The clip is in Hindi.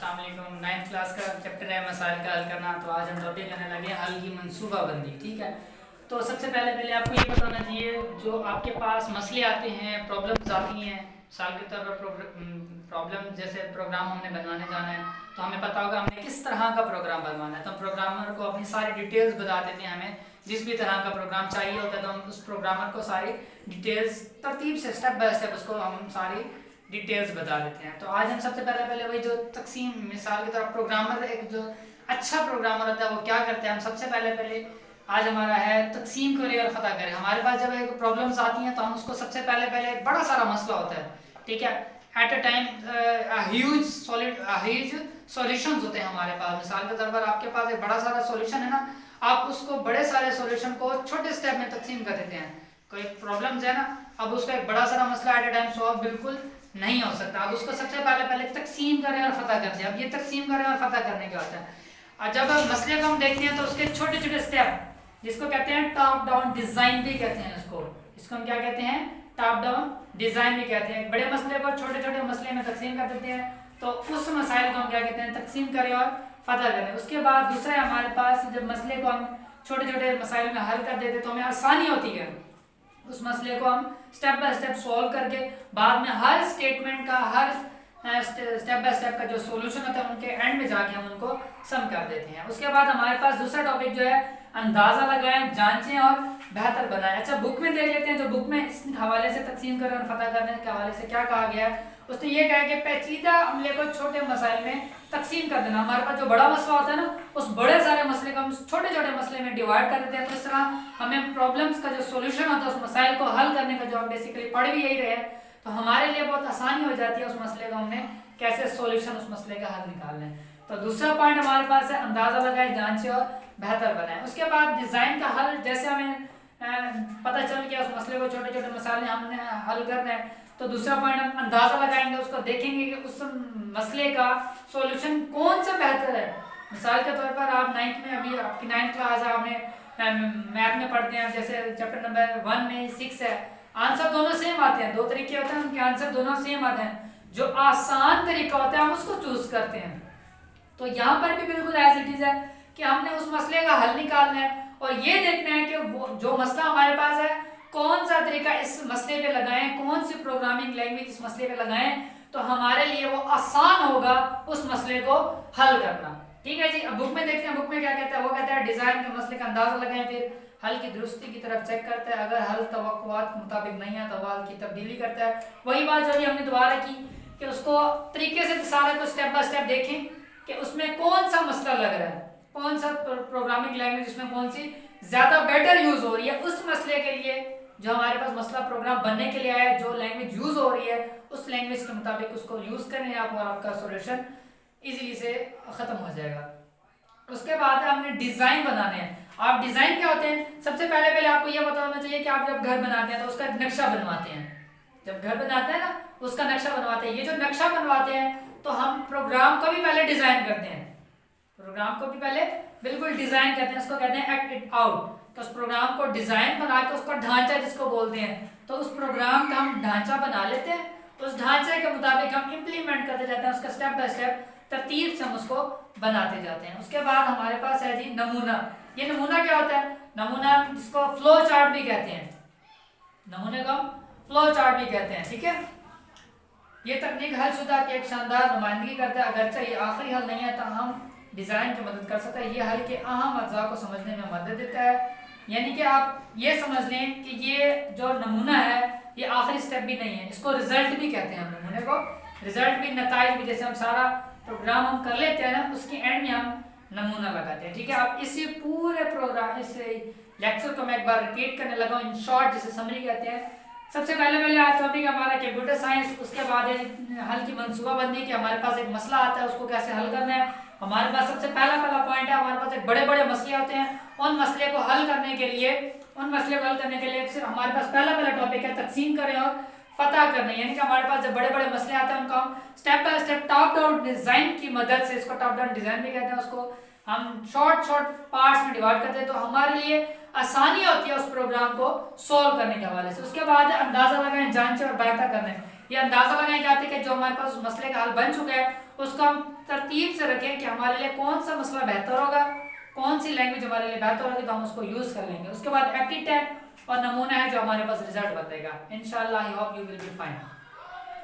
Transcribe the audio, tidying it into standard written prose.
अस्सलाम वालेकुम। 9th क्लास का चैप्टर है मसाइल का हल करना। तो आज हम टॉपिक करने लगे हल की मंसूबाबंदी। ठीक है, तो सबसे पहले आपको ये पता होना चाहिए जो आपके पास मसले आते हैं, प्रॉब्लम्स आती हैं साल के तौर पर। प्रॉब्लम जैसे प्रोग्राम हमने बनवाने जाना है तो हमें पता होगा हमें किस तरह का प्रोग्राम बनवाना है। तो हम प्रोग्रामर को अपनी सारी डिटेल्स बता देते हैं। हमें जिस भी तरह का प्रोग्राम चाहिए होता है तो हम उस प्रोग्रामर को सारी डिटेल्स तरतीब से स्टेप बाय स्टेप उसको हम सारी डिटेल्स बता देते हैं। तो आज हम सबसे पहले वही जो तकसीम, मिसाल की तरह प्रोग्रामर एक जो अच्छा प्रोग्रामर होता है वो क्या करते हैं, हम सबसे पहले आज हमारा है तकसीम करें और फ़ता करें। हमारे पास जब एक प्रॉब्लम्स आती हैं तो हम उसको सबसे पहले बड़ा सारा मसला होता है, ठीक है, at a time huge solutions होते हैं हमारे पास। मिसाल के तौर पर आपके पास एक बड़ा सारा सॉल्यूशन है ना, आप उसको बड़े सारे सॉल्यूशन को छोटे स्टेप में तकसीम कर देते हैं। कोई प्रॉब्लम्स है ना, अब उसका एक बड़ा सारा मसला एट अ टाइम सॉल्व बिल्कुल नहीं हो सकता। अब उसको सबसे पहले तकसीम करें और फतह करते हैं। अब ये तकसीम करें और फतह करने का होता है। और जब मसले को हम देखते हैं तो उसके छोटे छोटे स्टेप, जिसको कहते हैं टॉप डाउन डिजाइन भी कहते हैं, इसको हम क्या कहते हैं, टॉप डाउन डिजाइन भी कहते हैं। बड़े मसले को छोटे छोटे मसले में तकसीम कर देते हैं तो उस मसाइल को हम क्या कहते हैं, तकसीम करें और फतह करें। उसके बाद दूसरा हमारे पास जब मसले को हम छोटे छोटे मसाइल में हल कर देते तो हमें आसानी होती है उस मसले को हम स्टेप बाय स्टेप सॉल्व करके बाद में हर स्टेटमेंट का, हर स्टेप बाय स्टेप का जो सॉल्यूशन होता है उनके एंड में जाके हम उनको सम कर देते हैं। उसके बाद हमारे पास दूसरा टॉपिक जो है अंदाजा लगाएं, जांचें और बेहतर बनाएं। अच्छा, बुक में देख लेते हैं जो बुक में इस हवाले से तकसीम करें और फतह करने के हवाले से क्या कहा गया है। उसने ये कहा कि पेचीदा अमले को छोटे मसाइल में तकसीम कर देना। हमारे पास जो बड़ा मसला होता है ना, उस बड़े सारे मसले को हम छोटे छोटे मसले में डिवाइड कर देते हैं। तो इस तरह हमें प्रॉब्लम्स का जो सोल्यूशन होता है, उस मसाइल को हल करने का जो हम बेसिकली पढ़ भी यही रहे, तो हमारे लिए बहुत आसानी हो जाती है उस मसले को हमने कैसे सोल्यूशन, उस मसले का हल निकालना है। तो दूसरा पॉइंट हमारे पास है अंदाजा लगाए, जांचे और बेहतर बनाए। उसके बाद डिजाइन का हल, जैसे हमें पता चल गया उस मसले को छोटे छोटे मसाले हमने हल करना है, तो दूसरा पॉइंट हम अंदाजा लगाएंगे, उसको देखेंगे कि उस मसले का सॉल्यूशन कौन सा बेहतर है। मिसाल के तौर पर आप 9th में, अभी आपकी 9th क्लास है, आपने मैथ में पढ़ते हैं, जैसे चैप्टर नंबर 1 में 6 है, आंसर दोनों सेम आते हैं, दो तरीके होते हैं उनके, आंसर दोनों सेम आते हैं। जो आसान तरीका होता है हम उसको चूज करते हैं। तो यहाँ पर भी बिल्कुल एज इट इज है कि हमने उस मसले का हल निकालना है और ये देखना है कि वो जो मसला हमारे पास है कौन सा तरीका इस मसले पे लगाएं, कौन सी प्रोग्रामिंग लैंग्वेज इस मसले पे लगाएं तो हमारे लिए वो आसान होगा उस मसले को हल करना। ठीक है जी, अब बुक में देखते हैं, बुक में क्या कहता है, वो कहता है डिजाइन के मसले का अंदाजा लगाएं, फिर हल की दुरुस्ती की तरफ चेक करता है, अगर हल तवक्कुआत के मुताबिक नहीं है तो हल की तब्दीली करता है। वही बात जो भी हमने दोबारा की कि उसको तरीके से सारे को स्टेप बाय स्टेप देखें कि उसमें कौन सा मसला लग रहा है, कौन सा प्रोग्रामिंग लैंग्वेज उसमें कौन सी ज्यादा बेटर यूज हो रही है उस मसले के लिए जो हमारे पास मसला प्रोग्राम बनने के लिए आया है, जो लैंग्वेज यूज हो रही है उस लैंग्वेज के मुताबिक उसको यूज करें आप और आपका सॉल्यूशन इजीली से खत्म हो जाएगा। उसके बाद हमने डिजाइन बनाने हैं। आप डिजाइन क्या होते हैं, सबसे पहले आपको यह पता होना चाहिए कि आप जब घर बनाते हैं तो उसका नक्शा बनवाते हैं। जब घर बनाते हैं ना उसका नक्शा बनवाते हैं। ये जो नक्शा बनवाते हैं तो हम प्रोग्राम को भी पहले डिजाइन करते हैं, प्रोग्राम को भी पहले बिल्कुल डिजाइन करते हैं, उसको कहते हैं एक्ट इट आउट। तो उस प्रोग्राम को डिजाइन बना के उसका ढांचा जिसको बोलते हैं, तो उस प्रोग्राम का हम ढांचा बना लेते हैं, उस ढांचे के मुताबिक हम इंप्लीमेंट करते जाते हैं, उसका स्टेप बाय स्टेप तरतीब से हम उसको बनाते जाते हैं। उसके बाद हमारे पास है जी नमूना। ये नमूना क्या होता है, नमूना जिसको फ्लो चार्ट भी कहते हैं, नमूने को हम फ्लो चार्ट भी कहते हैं। ठीक है, ये तकनीक हलशुदा की एक शानदार नुमाइंदगी करता है, अगरचे ये आखिरी हल नहीं है तो हम डिजाइन की मदद कर सकता है। ये हल के अहम अज्जा को समझने में मदद देता है, यानी कि आप ये समझ लें कि ये जो नमूना है ये आखिरी स्टेप भी नहीं है, इसको रिजल्ट भी कहते हैं। हम नमूने को रिजल्ट भी, नताइज भी, जैसे हम सारा प्रोग्राम हम कर लेते हैं ना उसके एंड में हम नमूना लगाते हैं। ठीक है, आप इसी पूरे प्रोग्राम, इस लेक्चर को मैं एक बार रिपीट करने लगा हूँ, इन शॉर्ट जिसे समरी कहते हैं। सबसे पहले आज टॉपिक हमारा कंप्यूटर साइंस, उसके बाद है हल की मंसूबाबंदी कि हमारे पास एक मसला आता है उसको कैसे हल करना है। हमारे पास सबसे पहला पॉइंट है, हमारे पास एक बड़े बड़े मसले होते हैं, उन मसले को हल करने के लिए हमारे पास पहला टॉपिक है तकसीम करें और फतह करने। यानी कि हमारे पास जब बड़े बड़े मसले आते हैं उनको हम step by step top down design की मदद से, इसको टॉप डाउन डिजाइन भी कहते हैं, उसको हम शॉर्ट पार्ट्स में डिवाइड करते हैं तो हमारे लिए आसानी होती है उस प्रोग्राम को सॉल्व करने के हवाले से। उसके बाद अंदाजा लगाएं, जांचें और बेहतर करने। ये अंदाजा लगाएं जाते कि जो हमारे पास उस मसले का हल बन चुका है उसको हम तरतीब से रखें कि हमारे लिए कौन सा मसला बेहतर होगा, कौन सी लैंग्वेज हमारे लिए बेहतर होगी, तो हम उसको यूज कर लेंगे। उसके बाद एप्टीट्यूड और नमूना है जो हमारे पास रिजल्ट बताएगा। इंशाल्लाह I hope you will be fine.